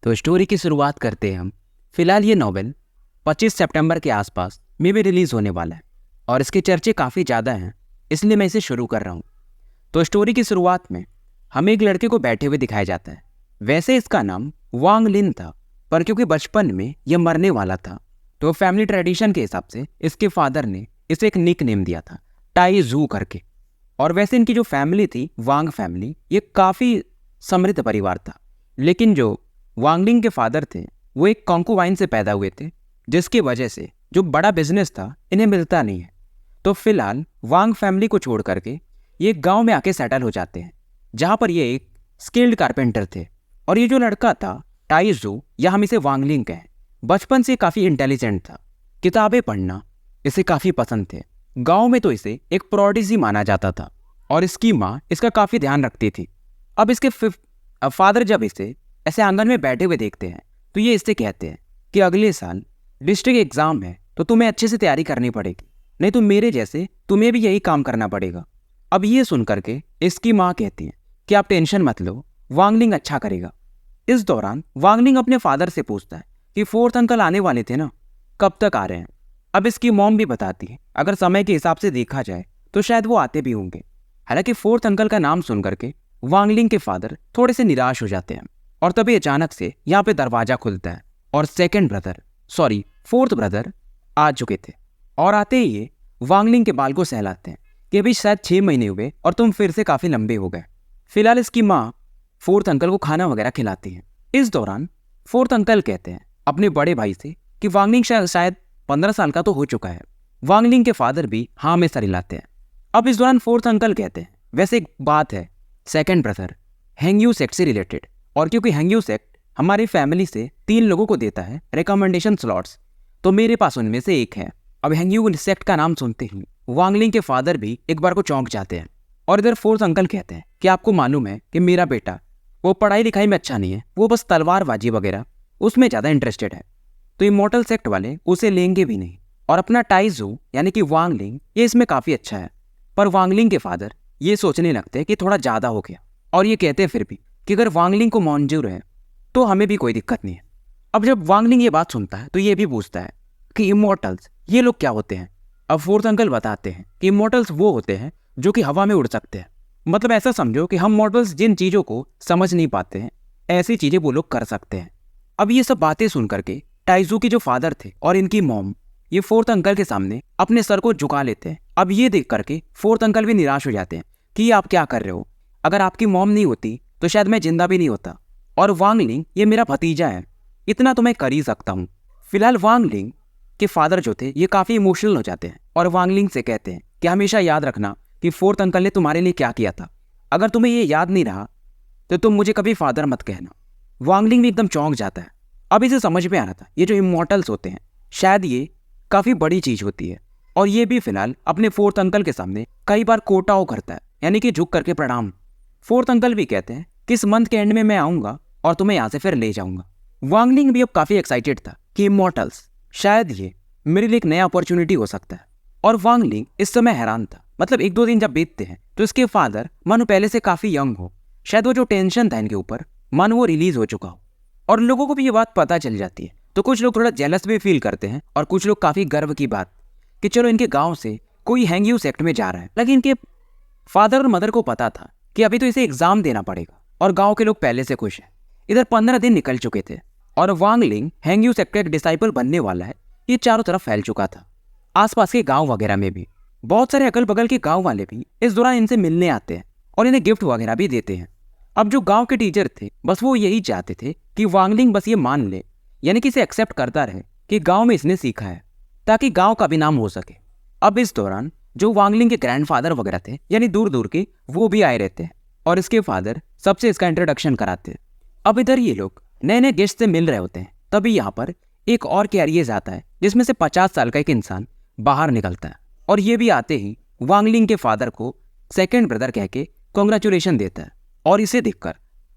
तो स्टोरी की शुरुआत करते हैं हम। फिलहाल ये नॉवेल 25 सितंबर के आसपास में भी रिलीज़ होने वाला है और इसके चर्चे काफ़ी ज़्यादा हैं, इसलिए मैं इसे शुरू कर रहा हूँ। तो स्टोरी की शुरुआत में हमें एक लड़के को बैठे हुए दिखाया जाता है। वैसे इसका नाम वांग लिन था, पर क्योंकि बचपन में यह मरने वाला था तो फैमिली ट्रेडिशन के हिसाब से इसके फादर ने इसे एक निक नेम दिया था, टाई जू करके। और वैसे इनकी जो फैमिली थी, वांग फैमिली, ये काफ़ी समृद्ध परिवार था। लेकिन जो वांगलिंग के फादर थे वो एक कॉन्कुवाइन से पैदा हुए थे, जिसकी वजह से जो बड़ा बिजनेस था इन्हें मिलता नहीं है। तो फिलहाल वांग फैमिली को छोड़ करके ये गांव में आके सेटल हो जाते हैं, जहां पर ये एक स्किल्ड कारपेंटर थे। और ये जो लड़का था टाइजू, या हम इसे वांगलिंग कहें, बचपन से काफ़ी इंटेलिजेंट था। किताबें पढ़ना इसे काफ़ी पसंद थे। गांव में तो इसे एक प्रोडिजी माना जाता था और इसकी माँ इसका काफ़ी ध्यान रखती थी। अब इसके फादर जब इसे ऐसे आंगन में बैठे हुए देखते हैं तो ये इससे कहते हैं कि अगले साल डिस्ट्रिक्ट एग्जाम है तो तुम्हें अच्छे से तैयारी करनी पड़ेगी, नहीं तो मेरे जैसे तुम्हें भी यही काम करना पड़ेगा। अब ये सुन करके इसकी माँ कहती है कि आप टेंशन मत लो, वांगलिंग अच्छा करेगा। इस दौरान वांगलिंग अपने फादर से पूछता है कि फोर्थ अंकल आने वाले थे ना, कब तक आ रहे हैं। अब इसकी मॉम भी बताती है अगर समय के हिसाब से देखा जाए तो शायद वो आते भी होंगे। हालांकि फोर्थ अंकल का नाम सुन करके वांगलिंग के फादर थोड़े से निराश हो जाते हैं। और तभी अचानक से यहाँ पे दरवाजा खुलता है और फोर्थ ब्रदर आ चुके थे। और आते ही ये वांगलिंग के बाल को सहलाते हैं कि अभी शायद 6 महीने हुए और तुम फिर से काफ़ी लंबे हो गए। फिलहाल इसकी माँ फोर्थ अंकल को खाना वगैरह खिलाती है। इस दौरान फोर्थ अंकल कहते हैं अपने बड़े भाई से कि वांगलिंग शायद 15 साल का तो हो चुका है। वांगलिंग के फादर भी हाँ में सर हिलाते हैं। अब इस दौरान फोर्थ अंकल कहते हैं वैसे एक बात है, सेकेंड ब्रदर हैंगयू सेक्ट से रिलेटेड, और क्योंकि हैंगयू सेक्ट हमारी फैमिली से 3 लोगों को देता है रिकमेंडेशन स्लॉट्स, तो मेरे पास उनमें से एक है। अब हैंगयू सेक्ट का नाम सुनते ही वांगलिंग के फादर भी एक बार को चौंक जाते हैं। और इधर फोर्थ अंकल कहते हैं कि आपको मालूम है कि मेरा बेटा वो पढ़ाई लिखाई में अच्छा नहीं है, वो बस तलवारबाजी वगैरह उसमें ज़्यादा इंटरेस्टेड है, तो इमॉर्टल सेक्ट वाले उसे लेंगे भी नहीं। और अपना टाइजू यानी कि वांगलिंग ये इसमें काफ़ी अच्छा है। पर वांगलिंग के फादर ये सोचने लगते हैं कि थोड़ा ज़्यादा हो गया, और ये कहते हैं फिर भी कि अगर वांगलिंग को मंजूर है तो हमें भी कोई दिक्कत नहीं है। अब जब वांगलिंग ये बात सुनता है तो ये भी पूछता है कि इमॉर्टल्स ये लोग क्या होते हैं। अब फोर्थ अंकल बताते हैं कि इमॉर्टल्स वो होते हैं जो कि हवा में उड़ सकते हैं। मतलब ऐसा समझो कि हम मॉर्टल्स जिन चीज़ों को समझ नहीं पाते हैं, ऐसी चीज़ें वो लोग कर सकते हैं। अब ये सब बातें सुन करके टाइजू के जो फादर थे और इनकी मॉम ये फोर्थ अंकल के सामने अपने सर को झुका लेते हैं। अब ये देख करके फोर्थ अंकल भी निराश हो जाते हैं कि आप क्या कर रहे हो, अगर आपकी मॉम नहीं होती तो शायद मैं जिंदा भी नहीं होता, और वांगलिंग ये मेरा भतीजा है, इतना तो मैं कर ही सकता हूँ। फिलहाल वांगलिंग के फादर जो थे ये काफ़ी इमोशनल हो जाते हैं और वांगलिंग से कहते हैं कि हमेशा याद रखना कि फोर्थ अंकल ने तुम्हारे लिए क्या किया था। अगर तुम्हें ये याद नहीं रहा तो तुम मुझे कभी फादर मत कहना। वांगलिंग भी एकदम चौंक जाता है। अब इसे समझ में आ रहा था ये जो इमॉर्टल्स होते हैं शायद ये काफ़ी बड़ी चीज़ होती है। और ये भी फिलहाल अपने फोर्थ अंकल के सामने कई बार कोटाओ करता है, यानी कि झुक करके प्रणाम। फोर्थ अंकल भी कहते हैं कि इस मंथ के एंड में मैं आऊँगा और तुम्हें यहाँ से फिर ले जाऊँगा। वांगलिंग भी अब काफ़ी एक्साइटेड था कि इमॉर्टल्स शायद ये मेरे लिए एक नया अपॉर्चुनिटी हो सकता है। और वांगलिंग इस समय हैरान था। मतलब 1-2 दिन जब बीतते हैं तो इसके फादर मानो पहले से काफ़ी यंग हो, शायद वो जो टेंशन था इनके ऊपर मानो वो रिलीज हो चुका हो। और लोगों को भी ये बात पता चल जाती है तो कुछ लोग थोड़ा जेलस भी फील करते हैं और कुछ लोग काफ़ी गर्व की बात कि चलो इनके गांव से कोई हैंगयू सेक्ट में जा रहा है। लेकिन इनके फादर और मदर को पता था कि अभी तो इसे एग्जाम देना पड़ेगा और गांव के लोग पहले से खुश हैं। इधर 15 दिन निकल चुके थे और वांगलिंग हैंगयू सेक्ट का एक डिसाइपल बनने वाला है, ये चारों तरफ फैल चुका था। आसपास के गांव वगैरह में भी बहुत सारे अगल बगल के गांव वाले भी इस दौरान इनसे मिलने आते हैं और इन्हें गिफ्ट वगैरह भी देते हैं। अब जो गांव के टीचर थे बस वो यही चाहते थे कि वांगलिंग बस ये मान ले, यानी कि इसे एक्सेप्ट करता रहे कि गांव में इसने सीखा है, ताकि गांव का भी नाम हो सके। अब इस दौरान जो वांगलिंग के ग्रैंडफादर वगैरह थे, यानी दूर दूर के, वो भी आए रहते हैं और इसके फादर सबसे इसका इंट्रोडक्शन कराते हैं। अब इधर ये लोग नए नए गेस्ट से मिल रहे होते हैं, तभी यहाँ पर एक और कैरियर आता है जिसमें से 50 साल का एक इंसान बाहर निकलता है। और ये भी आते ही वांगलिंग के फादर को सेकेंड ब्रदर कह के कॉन्ग्रेचुलेशन देता है। और इसे देखकर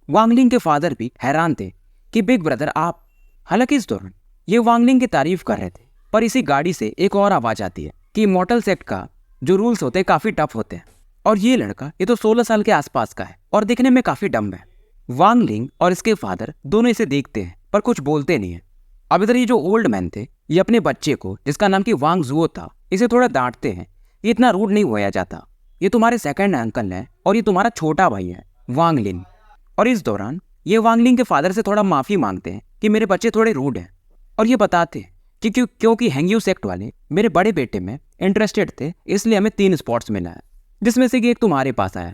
वांगलिंग के फादर भी हैरान थे कि बिग ब्रदर आप। हालांकि इस दौरान ये वांगलिंग की तारीफ कर रहे थे, पर इसी गाड़ी से एक और आवाज़ आती है कि इमॉर्टल सेक्ट का जो रूल्स होते हैं काफ़ी टफ होते हैं और ये लड़का ये तो 16 साल के आसपास का है और दिखने में काफ़ी डम है। वांग लिंग और इसके फादर दोनों इसे देखते हैं पर कुछ बोलते नहीं है। अब इधर ये जो ओल्ड मैन थे ये अपने बच्चे को, जिसका नाम कि वांग जुओ था, इसे थोड़ा डांटते हैं। ये इतना रूड नहीं होया जाता, ये तुम्हारे सेकंड अंकल है और ये तुम्हारा छोटा भाई है वांग लिन। और इस दौरान ये वांग लिंग के फादर से थोड़ा माफी मांगते हैं कि मेरे बच्चे थोड़े रूड हैं, और ये बताते हैं कि क्योंकि हैंग्यू सेक्ट वाले मेरे बड़े बेटे में इंटरेस्टेड थे, इसलिए हमें 3 स्पॉट्स मिला है, जिसमें से कि एक तुम्हारे पास आया।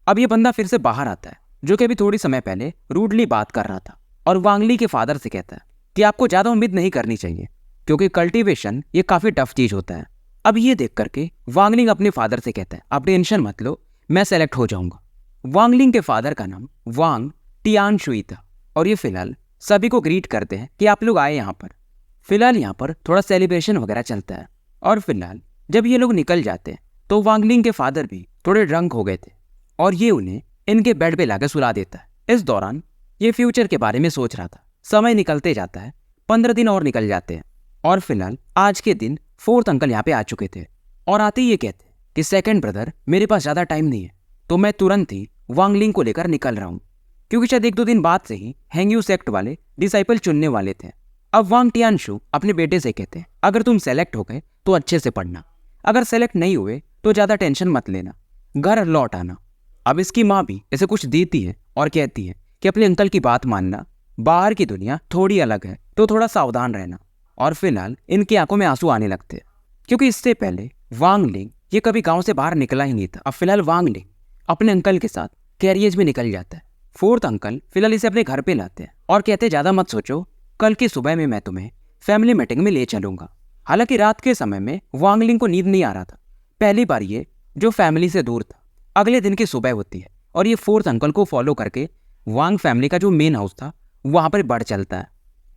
अब ये बंदा फिर से बाहर आता है जो कि अभी थोड़ी समय पहले रूडली बात कर रहा था, और वांगली के फादर से कहता है कि आपको ज़्यादा उम्मीद नहीं करनी चाहिए क्योंकि कल्टीवेशन ये काफ़ी टफ चीज़ होता है। अब ये देख करके वांगलिंग अपने फादर से कहता है आप टेंशन मत लो, मैं सेलेक्ट हो जाऊंगा। वांगलिंग के फादर का नाम वांग टियानशुई था, और ये फिलहाल सभी को ग्रीट करते हैं कि आप लोग आए यहाँ पर। फिलहाल यहाँ पर थोड़ा सेलिब्रेशन वगैरह चलता है, और फिलहाल जब ये लोग निकल जाते हैं तो वांगलिंग के फादर भी थोड़े ड्रंक हो गए थे, और ये उन्हें इनके बेड पे लाकर सुला देता है। इस दौरान ये फ्यूचर के बारे में सोच रहा था। समय निकलते जाता है, 15 दिन और निकल जाते हैं, और फिलहाल आज के दिन 4th अंकल यहाँ पे आ चुके थे, और आते ही ये कहते हैं कि सेकंड ब्रदर मेरे पास ज़्यादा टाइम नहीं है, तो मैं तुरंत ही वांगलिंग को लेकर निकल रहा हूँ, क्योंकि शायद 1-2 दिन बाद से ही हैंग्यू सेक्ट वाले डिसाइपल चुनने वाले थे। अब वांग टियानशु अपने बेटे से कहते हैं अगर तुम सेलेक्ट हो गए तो अच्छे से पढ़ना, अगर सेलेक्ट नहीं हुए तो ज़्यादा टेंशन मत लेना, घर लौट आना। अब इसकी माँ भी इसे कुछ देती है और कहती है कि अपने अंकल की बात मानना, बाहर की दुनिया थोड़ी अलग है तो थोड़ा सावधान रहना। और फिलहाल इनकी आंखों में आंसू आने लगते हैं, क्योंकि इससे पहले वांग लिंग ये कभी गांव से बाहर निकला ही नहीं था। अब फिलहाल वांग लिंग अपने अंकल के साथ कैरियज में निकल जाता है। 4th अंकल फिलहाल इसे अपने घर पे लाते हैं और कहते हैं ज़्यादा मत सोचो, कल की सुबह में मैं तुम्हें फैमिली मीटिंग में ले चलूंगा। हालांकि रात के समय में वांग लिंग को नींद नहीं आ रहा था, पहली बार ये जो फैमिली से दूर था। अगले दिन की सुबह होती है और ये 4th अंकल को फॉलो करके वांग फैमिली का जो मेन हाउस था वहाँ पर बढ़ चलता है।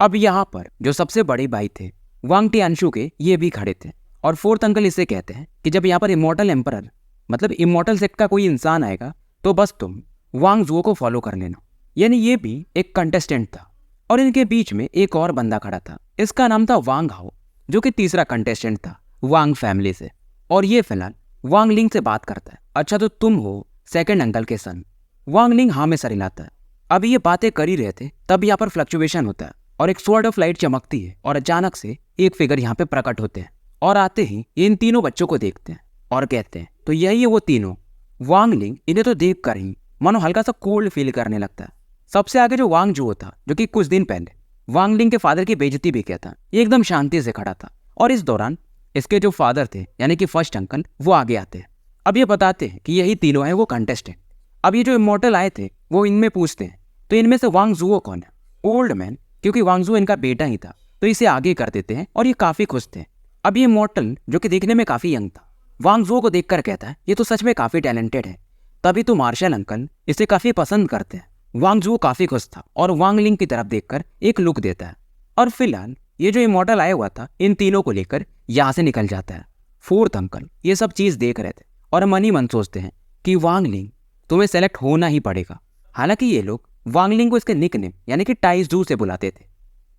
अब यहाँ पर जो सबसे बड़े भाई थे वांग टियानशु के, ये भी खड़े थे, और 4th अंकल इसे कहते हैं कि जब यहाँ पर इमॉर्टल एम्परर मतलब इमॉर्टल सेक्ट का कोई इंसान आएगा तो बस तुम वांग जुओ को फॉलो कर लेना। यानी ये भी एक कंटेस्टेंट था, और इनके बीच में एक और बंदा खड़ा था, इसका नाम था वांग हाओ, जो कि तीसरा कंटेस्टेंट था वांग फैमिली से। और ये फिलहाल वांग लिंग से बात करता है, अच्छा तो तुम हो सेकंड अंकल के सन। वांग लिंग हाँ में सर हिलाता है। अभी ये बातें कर ही रहे थे तब यहाँ पर फ्लक्चुएशन होता है और एक स्वॉर्ड ऑफ लाइट चमकती है, और अचानक से एक फिगर यहाँ पे प्रकट होते हैं, और आते ही ये इन तीनों बच्चों को देखते हैं और कहते हैं तो यही है वो तीनों। वांग लिंग इन्हें तो देख कर ही मानो हल्का सा कोल्ड फील करने लगता है। सबसे आगे जो वांग जुओ था, जो कि कुछ दिन पहले वांग लिंग के फादर की बेइज्जती भी किया था, ये एकदम शांति से खड़ा था, और इस दौरान इसके जो फादर थे यानी कि फर्स्ट अंकल वो आगे आते हैं। अब ये बताते हैं कि यही तीनों हैं वो कंटेस्टेंट। अब ये जो इमॉर्टल आए थे वो इनमें पूछते हैं तो इनमें से वांग जुओ कौन है। ओल्ड मैन, क्योंकि वांग जुओ इनका बेटा ही था तो इसे आगे कर देते हैं, और ये काफ़ी खुश थे। अब ये इमॉर्टल जो कि देखने में काफ़ी यंग था, वांग जुओ को देखकर कहता है ये तो सच में काफ़ी टैलेंटेड है, तभी तो मार्शल अंकल इसे काफ़ी पसंद करते हैं। वांग जुओ काफ़ी खुश था और वांग लिंग की तरफ देखकर एक लुक देता है, और फिलहाल ये जो इमॉर्टल आया हुआ था इन तीनों को लेकर यहाँ से निकल जाता है। 4th अंकल ये सब चीज़ देख रहे थे और मन ही मन सोचते हैं कि वांग लिंग तुम्हें सेलेक्ट होना ही पड़ेगा। हालांकि ये लोग वांग लिंग को इसके निकनेम यानी कि टाइज डू से बुलाते थे।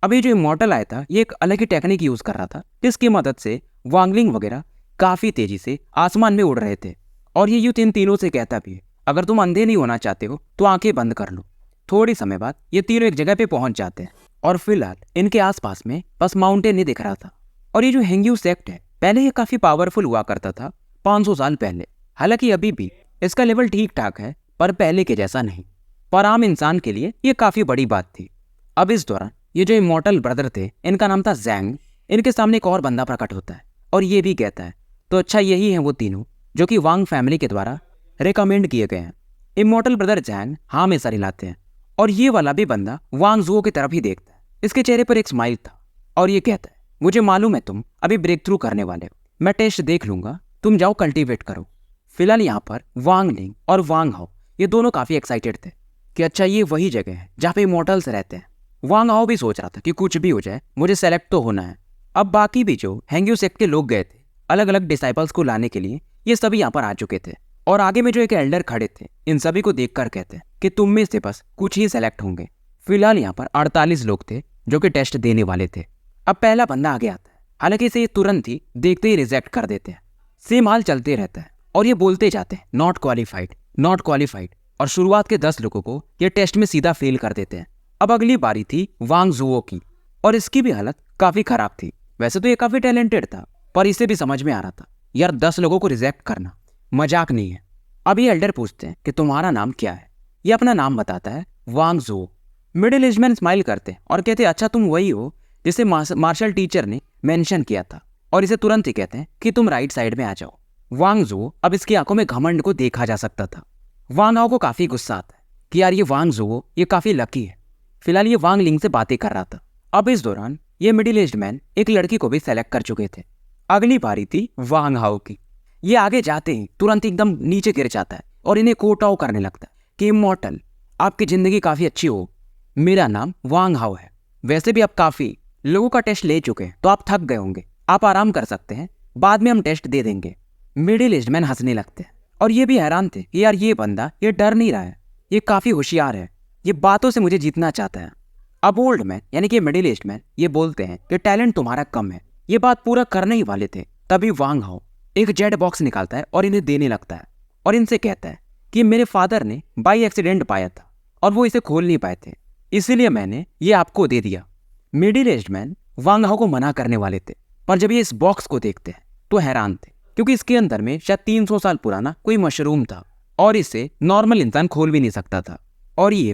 अब ये जो इमॉर्टल आया था ये एक अलग ही टेक्निक यूज़ कर रहा था, जिसकी मदद से वांग लिंग वगैरह काफ़ी तेज़ी से आसमान में उड़ रहे थे, और ये यूथ इन तीनों से कहता भी है अगर तुम अंधे नहीं होना चाहते हो तो आंखें बंद कर लो। थोड़ी समय बाद ये तीनों एक जगह पे पहुंच जाते हैं, और फिलहाल इनके आसपास में बस माउंटेन ही दिख रहा था। और ये जो हैंग्यू सेक्ट है पहले ये काफ़ी पावरफुल हुआ करता था 500 साल पहले। हालांकि अभी भी इसका लेवल ठीक ठाक है, पर पहले के जैसा नहीं, पर आम इंसान के लिए ये काफ़ी बड़ी बात थी। अब इस दौरान ये जो इमॉर्टल ब्रदर थे इनका नाम था जैंग, इनके सामने एक और बंदा प्रकट होता है और ये भी कहता है तो अच्छा यही है वो तीनों जो कि वांग फैमिली के द्वारा रिकमेंड किए गए हैं। इमॉर्टल ब्रदर जैंग हाँ में सर हिलाते हैं, और ये वाला भी बंदा वांग जुओ की तरफ ही देखता है। इसके चेहरे पर एक स्माइल था और ये कहता है मुझे मालूम है तुम अभी ब्रेक थ्रू करने वाले हो, मैं टेस्ट देख लूंगा, तुम जाओ कल्टीवेट करो। फिलहाल यहाँ पर वांग लिंग और वांग हाओ ये दोनों काफ़ी एक्साइटेड थे कि अच्छा ये वही जगह है जहाँ पे इमॉर्टल्स रहते हैं। वांग हाओ भी सोच रहा था कि कुछ भी हो जाए मुझे सेलेक्ट तो होना है। अब बाकी भी जो हैंग्यू सेक्ट के लोग गए थे अलग अलग डिसाइपल्स को लाने के लिए, ये सभी यहाँ पर आ चुके थे, और आगे में जो एक एल्डर खड़े थे इन सभी को देखकर कहते हैं कि तुम में से बस कुछ ही सेलेक्ट होंगे। फिलहाल यहाँ पर 48 लोग थे जो कि टेस्ट देने वाले थे। अब पहला बंदा आगे आता है, हालांकि इसे तुरंत ही देखते ही रिजेक्ट कर देते हैं। सेम हाल चलते रहता है और ये बोलते जाते हैं नॉट क्वालिफाइड, नॉट क्वालिफाइड, और शुरुआत के 10 लोगों को ये टेस्ट में सीधा फेल कर देते हैं। अब अगली बारी थी वांग जुओ की, और इसकी भी हालत काफी खराब थी। वैसे तो ये काफी टैलेंटेड था, पर इसे भी समझ में आ रहा था यार 10 लोगों को रिजेक्ट करना मजाक नहीं है। अब ये एल्डर पूछते हैं कि तुम्हारा नाम क्या है। ये अपना नाम बताता है, वांग जुओ। मिडिल एज मैन स्माइल करते हैं और कहते हैं अच्छा तुम वही हो जिसे मार्शल टीचर ने मेंशन किया था, और इसे तुरंत ही कहते हैं कि तुम राइट साइड में आ जाओ। वांग जुओ, अब इसकी आंखों में घमंड को देखा जा सकता था। वांग हाओ को काफी गुस्सा आता है कि यार ये वांग जुओ ये काफी लकी है। फिलहाल ये वांग लिंग से बातें कर रहा था। अब इस दौरान ये मिडिल एज्ड मैन एक लड़की को भी सेलेक्ट कर चुके थे। अगली बारी थी वांग हाओ की। ये आगे जाते ही तुरंत एकदम नीचे गिर जाता है और इन्हें कोटाओ करने लगता है कि इमॉर्टल, आपकी जिंदगी काफी अच्छी हो, मेरा नाम वांग हाओ है। वैसे भी आप काफी लोगों का टेस्ट ले चुके हैं तो आप थक गए होंगे, आप आराम कर सकते हैं, बाद में हम टेस्ट दे देंगे। मिडिल एज्ड मैन हंसने लगते हैं और ये भी हैरान थे कि यार ये बंदा ये डर नहीं रहा है, ये काफी होशियार है, ये बातों से मुझे जीतना चाहता है। अब ओल्ड मैन यानी कि मिडिल एज्ड मैन ये बोलते हैं कि टैलेंट तुम्हारा कम है। ये बात पूरा करने ही वाले थे, तभी वांग हाओ एक जेड बॉक्स निकालता है और इन्हें देने लगता है और इनसे कहता है कि मेरे फादर ने बाई एक्सीडेंट पाया था और वो इसे खोल नहीं पाए थे, इसीलिए मैंने ये आपको दे दिया। मिडिल एज्ड मैन वांग हाओ को मना करने वाले थे, पर जब ये इस बॉक्स को देखते हैं तो हैरान थे, क्योंकि इसके अंदर में शायद 300 साल पुराना कोई मशरूम था और इसे नॉर्मल इंसान खोल भी नहीं सकता था। और ये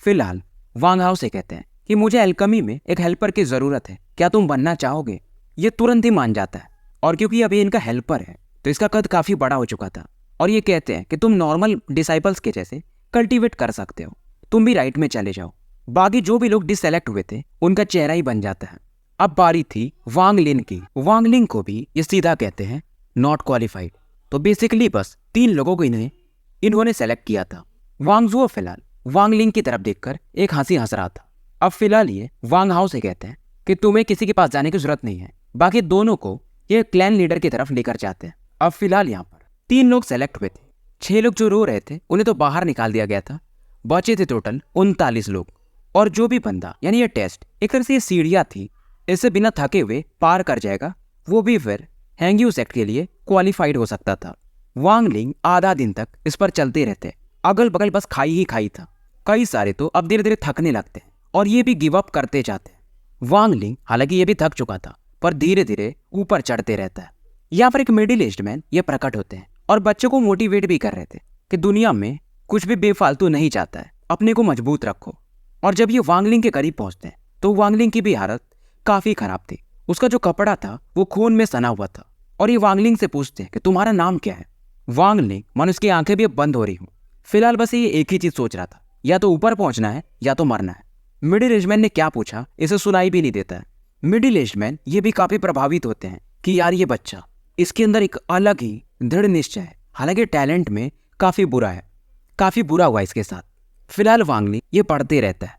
फिलहाल वांग हाओ से कहते हैं कि मुझे एल्केमी में एक हेल्पर की जरूरत है, क्या तुम बनना चाहोगे। ये तुरंत ही मान जाता है, और क्योंकि अभी इनका हेल्पर है तो इसका कद काफी बड़ा हो चुका था। और ये कहते हैं कि तुम नॉर्मल डिसाइपल्स के जैसे कल्टीवेट कर सकते हो, तुम भी राइट में चले जाओ। बाकी जो भी लोग डिससेलेक्ट हुए थे उनका चेहरा ही बन जाता है। अब बारी थी वांग लिन की। वांग लिन को भी ये सीधा कहते हैं नॉट क्वालिफाइड। तो बेसिकली बस 3 लोगों को इन्होंने सेलेक्ट किया था। वांग जुओ फिलहाल वांग लिन की तरफ देखकर एक हंसी हंस रहा था। अब फिलहाल ये वांग हाओ से कहते हैं कि तुम्हें किसी के पास जाने की जरूरत नहीं है। बाकी दोनों को ये क्लैन लीडर की तरफ लेकर जाते हैं। अब फिलहाल यहाँ पर 3 लोग सेलेक्ट हुए थे। 6 लोग जो रो रहे थे उन्हें तो बाहर निकाल दिया गया था, बचे थे टोटल 39 लोग। और जो भी बंदा यानी ये टेस्ट एक तरह से ये सीढ़ियाँ थी, इससे बिना थके हुए पार कर जाएगा, वो भी फिर हैंग्यू सेक्ट के लिए क्वालिफाइड हो सकता था। वांग लिंग आधा दिन तक इस पर चलते रहते, अगल बगल बस खाई ही खाई था। कई सारे तो अब धीरे धीरे थकने लगते हैं और ये भी गिव अप करते जाते हैं। वांग लिंग हालांकि ये भी थक चुका था, पर धीरे धीरे ऊपर चढ़ते रहता है। यहाँ पर एक मिडिल एज्ड मैन ये प्रकट होते हैं और बच्चों को मोटिवेट भी कर रहे थे कि दुनिया में कुछ भी बेफालतू नहीं चाहता है, अपने को मजबूत रखो। और जब ये वांग लिंग के करीब पहुंचते हैं तो वांग लिंग की भी हालत काफी खराब थी। उसका जो कपड़ा था वो खून में सना हुआ था। और ये वांग लिंग से पूछते हैं कि तुम्हारा नाम क्या है। वांग लिंग मन उसकी आंखें भी अब बंद हो रही हूँ। फिलहाल बस ये एक ही चीज सोच रहा था, या तो ऊपर पहुंचना है या तो मरना है। मिडिल एज्ड मैन ने क्या पूछा इसे सुनाई भी नहीं देता है। मिडिल एज्ड मैन ये भी काफी प्रभावित होते हैं कि यार ये बच्चा, इसके अंदर एक अलग ही दृढ़ निश्चय है, हालांकि टैलेंट में काफी बुरा है, काफी बुरा हुआ इसके साथ। फिलहाल वांग लिंग ये पढ़ते रहता है।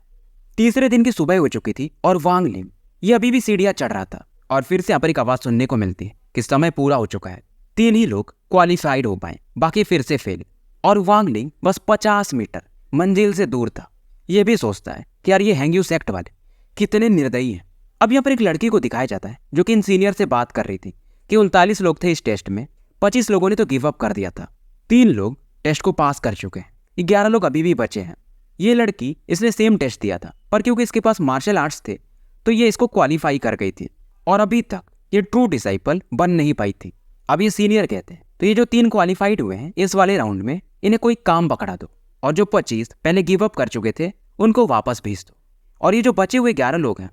तीसरे दिन की सुबह हो चुकी थी और वांग लिंग ये अभी भी सीढ़ियां चढ़ रहा था और फिर से यहाँ पर एक आवाज सुनने को मिलती है कि समय पूरा हो चुका है। 3 ही लोग क्वालिफाइड हो पाए, बाकी फिर से फेल। और वांग लिंग बस 50 मीटर मंजिल से दूर था। ये भी सोचता है कि यार ये हैंग्यू सेक्ट वाले कितने निर्दयी हैं। अब यहाँ पर एक लड़की को दिखाया जाता है जो कि इन सीनियर से बात कर रही थी कि 39 लोग थे इस टेस्ट में, 25 लोगों ने तो गिव अप कर दिया था, 3 लोग टेस्ट को पास कर चुके हैं, 11 लोग अभी भी बचे हैं। ये लड़की इसने सेम टेस्ट दिया था, पर क्योंकि इसके पास मार्शल आर्ट्स थे तो ये इसको क्वालिफाई कर गई थी और अभी तक ये ट्रू डिसाइपल बन नहीं पाई थी। अब ये सीनियर कहते हैं तो ये जो 3 क्वालिफाइड हुए हैं इस वाले राउंड में इन्हें कोई काम पकड़ा दो, और जो 25 पहले गिव अप कर चुके थे उनको वापस भेज दो, और ये जो बचे हुए 11 लोग हैं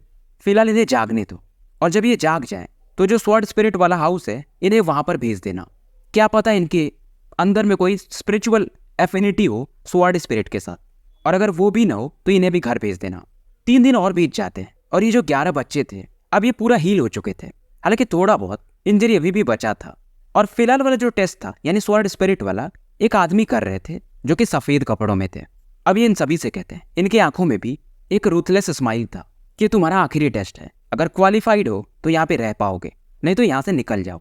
फिलहाल इन्हें जागने दो। और जब ये जाग जाए तो जो स्वॉर्ड स्पिरिट वाला हाउस है इन्हें वहां पर भेज देना। क्या पता इनके अंदर में कोई स्पिरिचुअल एफिनिटी हो स्वॉर्ड स्पिरिट के साथ, और अगर वो भी ना हो तो इन्हें भी घर भेज देना। 3 दिन और बीत जाते हैं और ये जो 11 बच्चे थे अब ये पूरा हील हो चुके थे, हालांकि थोड़ा बहुत इंजरी अभी भी बचा था। और फिलहाल वाला जो टेस्ट था यानी स्वॉर्ड स्पिरिट वाला एक आदमी कर रहे थे जो कि सफेद कपड़ों में थे। अब ये इन सभी से कहते हैं, इनकी आंखों में भी एक रूथलेस स्माइल था कि तुम्हारा आखिरी टेस्ट है, अगर क्वालिफाइड हो तो यहाँ पे रह पाओगे, नहीं तो यहाँ से निकल जाओ।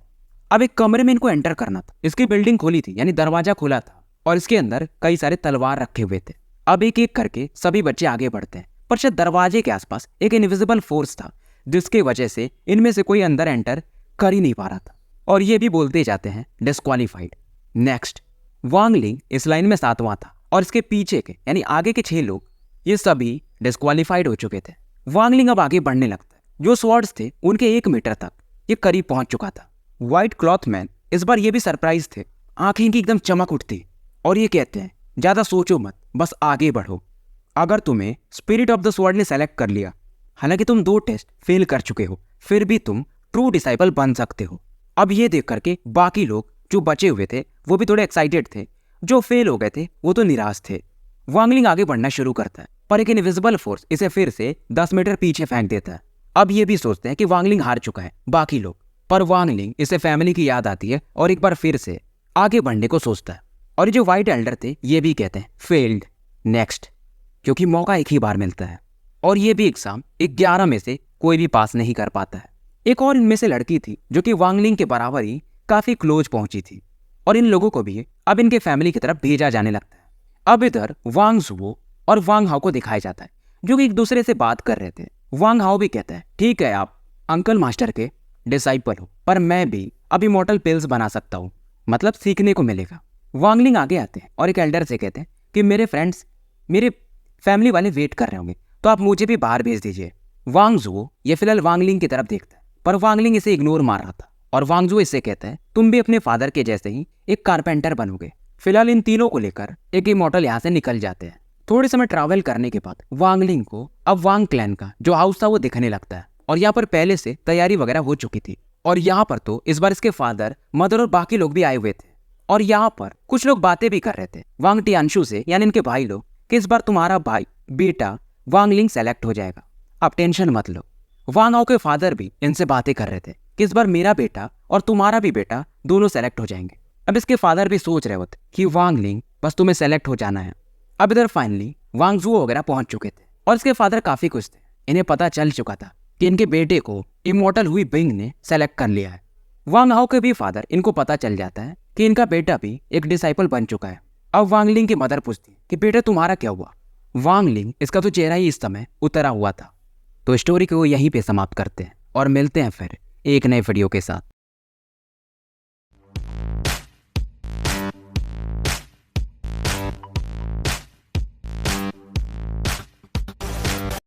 अब एक कमरे में इनको एंटर करना था। इसकी बिल्डिंग खोली थी यानी दरवाजा खुला था और इसके अंदर कई सारे तलवार रखे हुए थे। अब एक एक करके सभी बच्चे आगे बढ़ते हैं, पर शायद दरवाजे के आसपास एक इनविजिबल फोर्स था जिसकी वजह से इनमें से कोई अंदर एंटर कर ही नहीं पा रहा था, और ये भी बोलते जाते हैं डिस्क्वालीफाइड। नेक्स्ट वांग लिंग इस लाइन में 7वां था और इसके पीछे के यानी आगे के 6 लोग ये सभी डिस्क्वालीफाइड हो चुके थे। वांगलिंग अब आगे बढ़ने लगता है। जो स्वॉर्ड्स थे उनके 1 मीटर तक ये करीब पहुंच चुका था। व्हाइट क्लॉथ मैन इस बार ये भी सरप्राइज थे। आंखें इनकी एकदम चमक उठती और ये कहते हैं ज्यादा सोचो मत, बस आगे बढ़ो। अगर तुम्हें स्पिरिट ऑफ द स्वॉर्ड ने सेलेक्ट कर लिया, हालांकि तुम 2 टेस्ट फेल कर चुके हो, फिर भी तुम ट्रू डिसाइपल बन सकते हो। अब ये देख करके बाकी लोग जो बचे हुए थे वो भी थोड़े एक्साइटेड थे, जो फेल हो गए थे वो तो निराश थे। वांगलिंग आगे बढ़ना शुरू करता है पर एक इनविजिबल फोर्स इसे फिर से 10 मीटर पीछे फेंक देता है। अब ये भी सोचते हैं कि वांगलिंग हार चुका है बाकी लोग, पर वांगलिंग इसे फैमिली की याद आती है और एक बार फिर से आगे बढ़ने को सोचता है। और ये जो व्हाइट एल्डर थे ये भी कहते हैं फेल्ड, नेक्स्ट, क्योंकि मौका एक ही बार मिलता है और ये भी एग्जाम 11 में से कोई भी पास नहीं कर पाता है। एक और इनमें से लड़की थी जो कि वांगलिंग के बराबर ही काफी क्लोज पहुंची थी और इन लोगों को भी अब इनके फैमिली की तरफ भेजा जाने लगता है। अब इधर वांग जुओ और वांग हाओ को दिखाया जाता है जो कि एक दूसरे से बात कर रहे थे। वांग हाओ भी कहता है ठीक है, आप अंकल मास्टर के डिसाइपल हो, पर मैं भी अब इमॉर्टल पिल्स बना सकता हूँ, मतलब सीखने को मिलेगा। वांगलिंग आगे आते हैं और एक एल्डर से कहते हैं कि मेरे फ्रेंड्स, मेरे फैमिली वाले वेट कर रहे होंगे, तो आप मुझे भी बाहर भेज दीजिए। वांग जुओ ये फिलहाल वांगलिंग की तरफ देखता है पर वांगलिंग इसे इग्नोर मार रहा था और वांग जुओ इससे कहता है तुम भी अपने फादर के जैसे ही एक कारपेंटर बनोगे। फिलहाल इन तीनों को लेकर एक इमॉर्टल यहाँ से निकल जाते हैं। थोड़े समय ट्रैवल करने के बाद वांगलिंग को अब वांग क्लैन का जो हाउस था वो दिखने लगता है और यहाँ पर पहले से तैयारी वगैरह हो चुकी थी। और यहाँ पर तो इस बार इसके फादर, मदर और बाकी लोग भी आए हुए थे और यहाँ पर कुछ लोग बातें भी कर रहे थे वांग टियानशु से, यानी इनके भाई लोग, कि इस बार तुम्हारा भाई बेटा वांगलिंग सेलेक्ट हो जाएगा, आप टेंशन मत लो। वांग हाओ के फादर भी इनसे बातें कर रहे थे कि इस बार मेरा बेटा और तुम्हारा भी बेटा दोनों सेलेक्ट हो जाएंगे। अब इसके फादर भी सोच रहे होते कि वांगलिंग बस तुम्हें सेलेक्ट हो जाना है। अब इधर फाइनली वांग जुओ वगैरह पहुंच चुके थे और इसके फादर काफी खुश थे। इन्हें पता चल चुका था कि इनके बेटे को इमॉर्टल हुई बिंग ने सेलेक्ट कर लिया है। वांग हाओ के भी फादर इनको पता चल जाता है कि इनका बेटा भी एक डिसाइपल बन चुका है। अब वांगलिंग की मदर पूछती है कि बेटा तुम्हारा क्या हुआ। वांगलिंग, इसका तो चेहरा ही इस समय उतरा हुआ था। तो स्टोरी को यहीं पे समाप्त करते हैं और मिलते हैं फिर एक नए वीडियो के साथ।